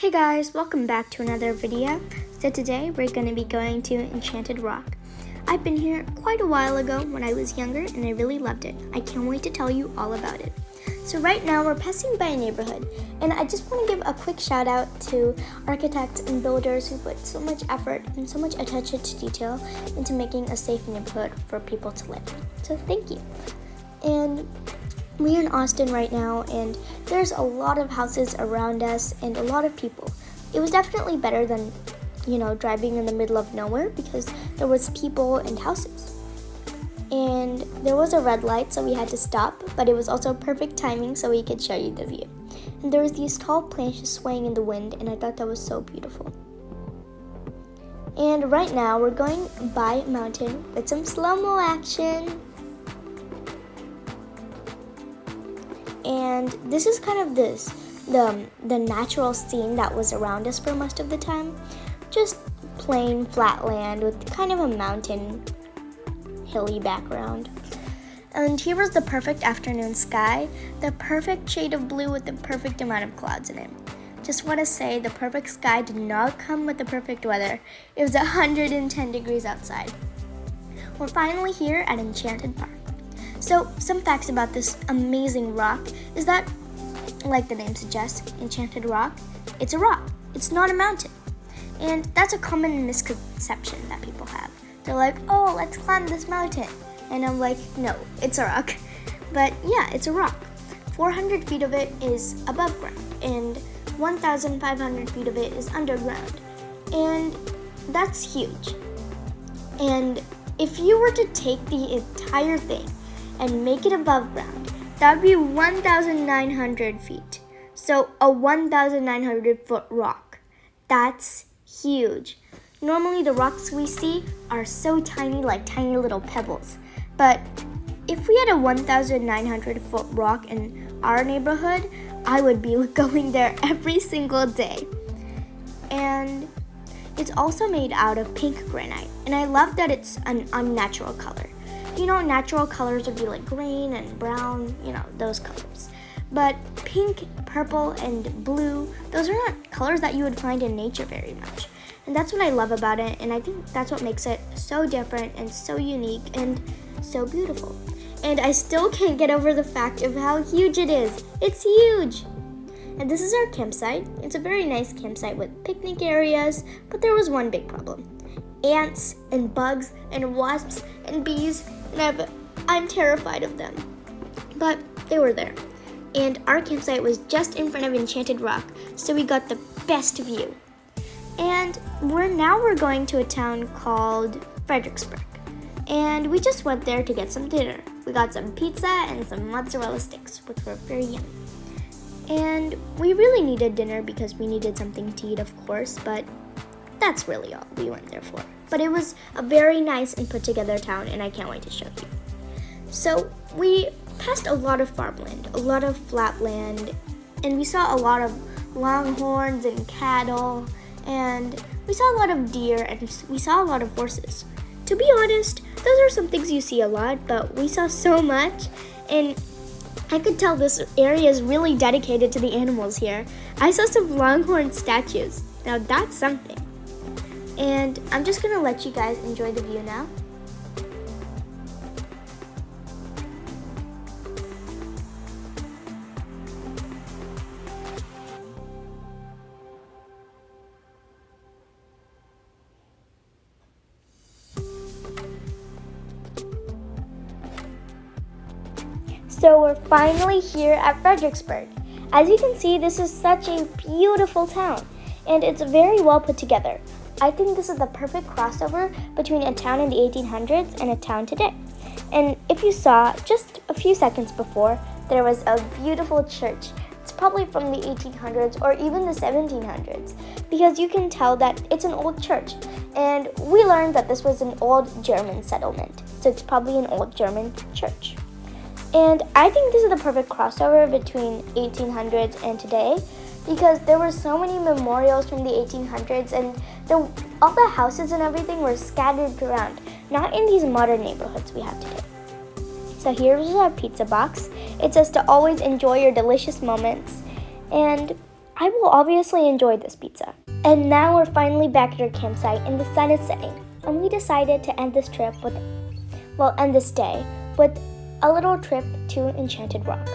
Hey guys, welcome back to another video. So today we're going to be going to Enchanted Rock. I've been here quite a while ago when I was younger and I really loved it. I can't wait to tell you all about it. So right now we're passing by a neighborhood and I just want to give a quick shout out to architects and builders who put so much effort and so much attention to detail into making a safe neighborhood for people to live in. So thank you. And we're in Austin right now and there's a lot of houses around us and a lot of people. It was definitely better than, driving in the middle of nowhere because there was people and houses. And there was a red light, so we had to stop, but it was also perfect timing so we could show you the view. And there was these tall plants just swaying in the wind and I thought that was so beautiful. And right now we're going by a mountain with some slow-mo action. And this is kind of the natural scene that was around us for most of the time. Just plain flat land with kind of a mountain, hilly background. And here was the perfect afternoon sky, the perfect shade of blue with the perfect amount of clouds in it. Just want to say the perfect sky did not come with the perfect weather. It was 110 degrees outside. We're finally here at Enchanted Park. So, some facts about this amazing rock is that, like the name suggests, Enchanted Rock, it's a rock. It's not a mountain. And that's a common misconception that people have. They're like, oh, let's climb this mountain. And I'm like, no, it's a rock. But yeah, it's a rock. 400 feet of it is above ground, and 1,500 feet of it is underground. And that's huge. And if you were to take the entire thing and make it above ground, that would be 1,900 feet. So a 1,900 foot rock. That's huge. Normally the rocks we see are so tiny, like tiny little pebbles. But if we had a 1,900 foot rock in our neighborhood, I would be going there every single day. And it's also made out of pink granite. And I love that it's an unnatural color. Natural colors would be like green and brown, those colors. But pink, purple, and blue, those are not colors that you would find in nature very much. And that's what I love about it, and I think that's what makes it so different and so unique and so beautiful. And I still can't get over the fact of how huge it is. It's huge! And this is our campsite. It's a very nice campsite with picnic areas, but there was one big problem. Ants and bugs and wasps and bees, and I'm terrified of them. But they were there. And our campsite was just in front of Enchanted Rock, so we got the best view. And we're going to a town called Fredericksburg. And we just went there to get some dinner. We got some pizza and some mozzarella sticks, which were very yummy. And we really needed dinner because we needed something to eat, of course, but that's really all we went there for. But it was a very nice and put together town, and I can't wait to show you. So we passed a lot of farmland, a lot of flat land, and we saw a lot of longhorns and cattle, and we saw a lot of deer, and we saw a lot of horses. To be honest, those are some things you see a lot, but we saw so much, and I could tell this area is really dedicated to the animals here. I saw some longhorn statues. Now that's something. And I'm just gonna let you guys enjoy the view now. So we're finally here at Fredericksburg. As you can see, this is such a beautiful town, and it's very well put together. I think this is the perfect crossover between a town in the 1800s and a town today. And if you saw, just a few seconds before, there was a beautiful church. It's probably from the 1800s or even the 1700s, because you can tell that it's an old church. And we learned that this was an old German settlement, so it's probably an old German church. And I think this is the perfect crossover between 1800s and today, because there were so many memorials from the 1800s and all the houses and everything were scattered around, not in these modern neighborhoods we have today. So here's our pizza box. It says to always enjoy your delicious moments. And I will obviously enjoy this pizza. And now we're finally back at our campsite and the sun is setting. And we decided to end this day with a little trip to Enchanted Rock.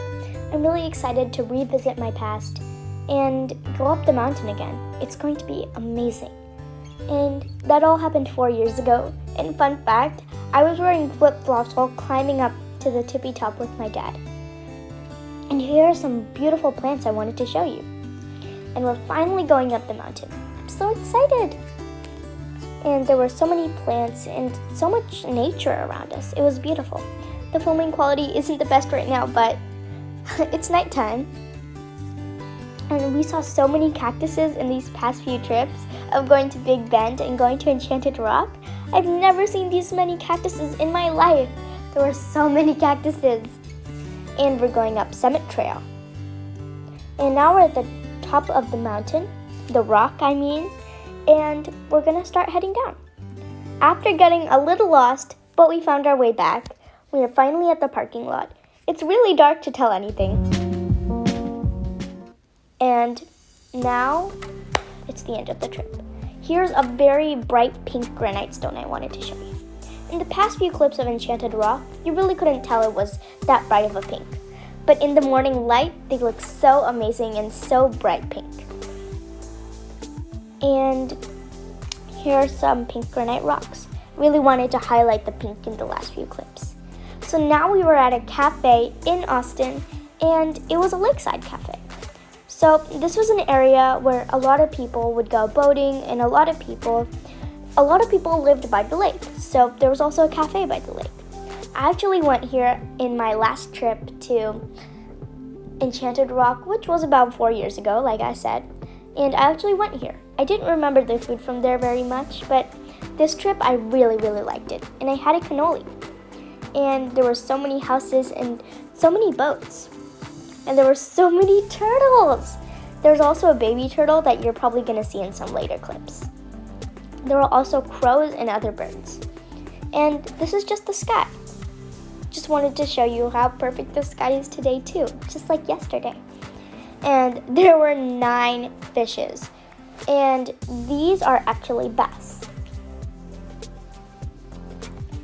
I'm really excited to revisit my past and go up the mountain again. It's going to be amazing. And that all happened 4 years ago. And fun fact, I was wearing flip-flops while climbing up to the tippy top with my dad. And here are some beautiful plants I wanted to show you. And we're finally going up the mountain. I'm so excited. And there were so many plants and so much nature around us. It was beautiful. The filming quality isn't the best right now, but it's nighttime. And we saw so many cactuses in these past few trips of going to Big Bend and going to Enchanted Rock. I've never seen these many cactuses in my life. There were so many cactuses. And we're going up Summit Trail. And now we're at the top of the mountain, the rock I mean, and we're gonna start heading down. After getting a little lost, but we found our way back, we are finally at the parking lot. It's really dark to tell anything. And now it's the end of the trip. Here's a very bright pink granite stone I wanted to show you. In the past few clips of Enchanted Rock, you really couldn't tell it was that bright of a pink. But in the morning light, they look so amazing and so bright pink. And here are some pink granite rocks. Really wanted to highlight the pink in the last few clips. So now we were at a cafe in Austin, and it was a lakeside cafe. So this was an area where a lot of people would go boating, and a lot of people lived by the lake. So there was also a cafe by the lake. I actually went here in my last trip to Enchanted Rock, which was about 4 years ago, like I said. And I actually went here. I didn't remember the food from there very much, but this trip I really, really liked it. And I had a cannoli. And there were so many houses and so many boats. And there were so many turtles. There's also a baby turtle that you're probably going to see in some later clips. There were also crows and other birds. And this is just the sky. Just wanted to show you how perfect the sky is today too, just like yesterday. And there were 9 fishes. And these are actually bass.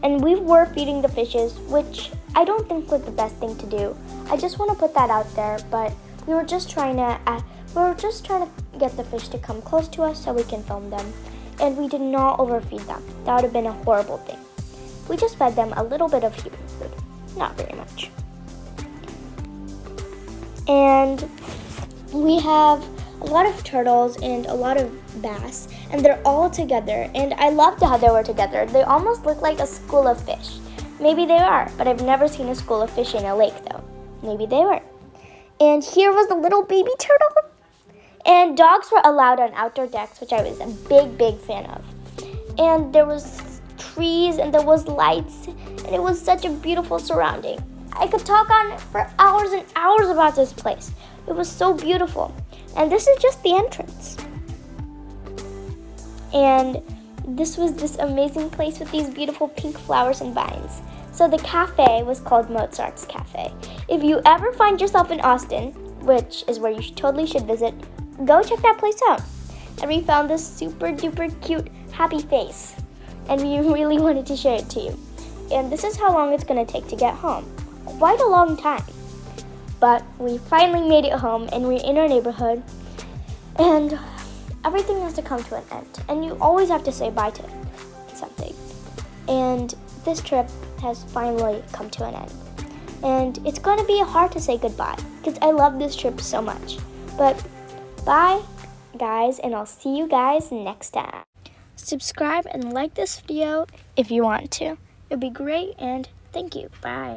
And we were feeding the fishes, which I don't think was the best thing to do. I just want to put that out there, but we were just trying to get the fish to come close to us so we can film them. And we did not overfeed them. That would have been a horrible thing. We just fed them a little bit of human food, not very much. And we have a lot of turtles and a lot of bass, and they're all together. And I loved how they were together. They almost look like a school of fish. Maybe they are, but I've never seen a school of fish in a lake though. Maybe they were. And here was the little baby turtle. And dogs were allowed on outdoor decks, which I was a big, big fan of. And there was trees and there was lights, and it was such a beautiful surrounding. I could talk on for hours and hours about this place. It was so beautiful. And this is just the entrance. And this was this amazing place with these beautiful pink flowers and vines. So the cafe was called Mozart's Cafe. If you ever find yourself in Austin, which is where you totally should visit, go check that place out. And we found this super duper cute happy face. And we really wanted to share it to you. And this is how long it's going to take to get home. Quite a long time. But we finally made it home, and we're in our neighborhood. And everything has to come to an end. And you always have to say bye to something. And this trip has finally come to an end. And it's going to be hard to say goodbye, because I love this trip so much. But bye, guys, and I'll see you guys next time. Subscribe and like this video if you want to. It'd be great, and thank you. Bye.